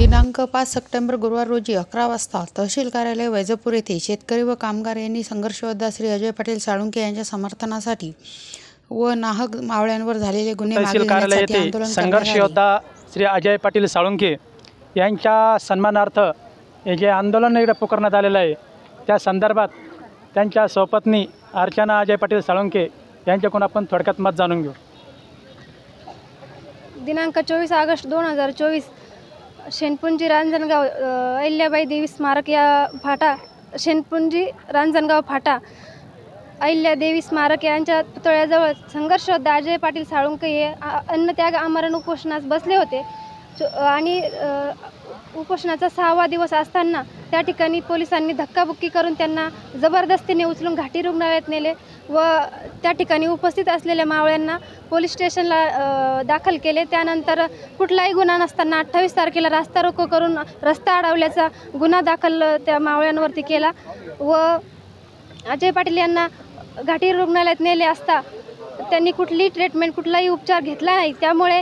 दिनांक 5 सप्टेंबर गुरुवार रोजी 11 वाजता तहसील कार्यालय वैजापूर येथे शेतकरी व कामगार यांनी संघर्ष योद्धा श्री अजय पाटील साळुंखे यांच्या समर्थनासाठी व नाहक मावळ्यांवर झालेले गुन्हे मागे घेण्यासाठी आंदोलन संघर्ष योद्धा श्री अजय पाटील साळुंखे यांच्या सन्मानार्थ हे जे आंदोलन इकडे पुकारण्यात आलेलं आहे त्या संदर्भात त्यांच्या स्वपत्नी अर्चना अजय पाटील साळुंखे यांच्याकडून आपण थोडक्यात मत जाणून घेऊ। दिनांक 24 ऑगस्ट 2024 शेनपुंजी रांजणगाव अहिल्याबाई देवी स्मारक या फाटा शेनपुंजी रांजणगाव फाटा अहिल्यादेवी स्मारक यांच्या पुतळ्याजवळ संघर्ष योद्धा अजय पाटील साळुंखे हे अन्नत्याग आमरण उपोषणास बसले होते आणि उपोषणाचा 6वा दिवस असताना त्या ठिकाणी पोलिसांनी धक्काबुक्की करून त्यांना जबरदस्तीने उचलून घाटी रुग्णालयात नेले व त्या ठिकाणी उपस्थित असलेल्या मावळ्यांना पोलीस स्टेशनला दाखल केले। त्यानंतर कुठलाही गुन्हा नसताना 28 तारखेला रास्ता रोको करून रस्ता अडवल्याचा गुन्हा दाखल त्या मावळ्यांवरती केला व अजय पाटील यांना घाटी रुग्णालयात नेले असता त्यांनी कुठलीही ट्रीटमेंट कुठलाही उपचार घेतला नाही। त्यामुळे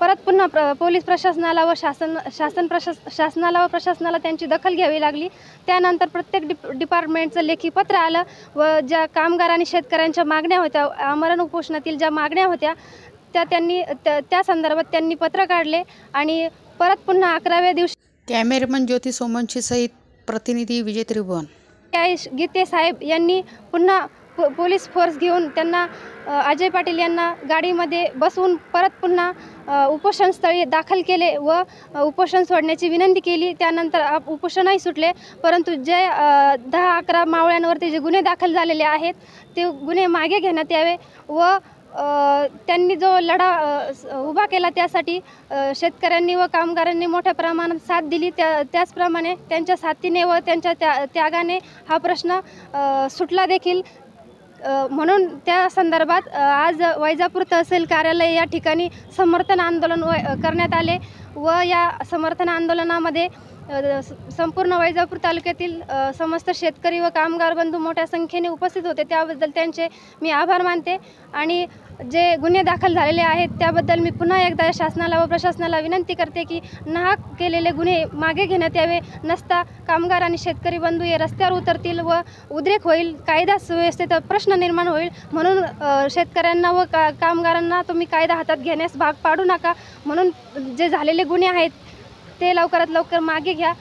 परत पुन्हा पोलीस प्रशासनाला व शासनाला व प्रशासनाला त्यांची दखल घ्यावी लागली। त्यानंतर प्रत्येक डिपार्टमेंटचं लेखी पत्र आलं व ज्या कामगार आणि शेतकऱ्यांच्या मागण्या होत्या आमरण उपोषणातील ज्या मागण्या होत्या त्या संदर्भात त्यांनी पत्र काढले आणि परत पुन्हा 11व्या दिवशी कॅमेरामन ज्योती सोमवंशी सहित प्रतिनिधी विजय त्रिभुवन गीते साहेब यांनी पुन्हा पोलीस फोर्स घेऊन त्यांना अजय पाटील यांना गाडीमध्ये बसवून परत पुन्हा उपोषणस्थळी दाखल केले व उपोषण सोडण्याची विनंती केली। त्यानंतर उपोषणही सुटले, परंतु जे 10-11 मावळ्यांवरती जे गुन्हे दाखल झालेले आहेत ते गुन्हे मागे घेण्यात यावे व त्यांनी जो लढा उभा केला त्यासाठी शेतकऱ्यांनी व कामगारांनी मोठ्या प्रमाणात साथ दिली। त्याचप्रमाणे त्यांच्या साथीने व त्यांच्या त्यागाने हा प्रश्न सुटला देखील। म्हणून त्या संदर्भात आज वैजापूर तहसील कार्यालय या ठिकाणी समर्थन आंदोलन करण्यात आले व या समर्थन आंदोलनामध्ये संपूर्ण वैजापूर तालुक्यातील समस्त शेतकरी व कामगार बंधू मोठ्या संख्येने उपस्थित होते। त्याबद्दल त्यांचे मी आभार मानते आणि जे गुन्हे दाखल झालेले आहेत त्याबद्दल मी पुन्हा एकदा शासनाला व प्रशासनाला विनंती करते की नाहक केलेले गुन्हे मागे घेण्यात यावे, नसता कामगार आणि शेतकरी बंधू हे रस्त्यावर उतरतील व उद्रेक होईल, कायदा सुव्यवस्थेत प्रश्न निर्माण होईल। म्हणून शेतकऱ्यांना व कामगारांना तुम्ही कायदा हातात घेण्यास भाग पाडू नका। म्हणून जे झालेले गुन्हे आहेत ते लवकरात लवकर मागे घ्या।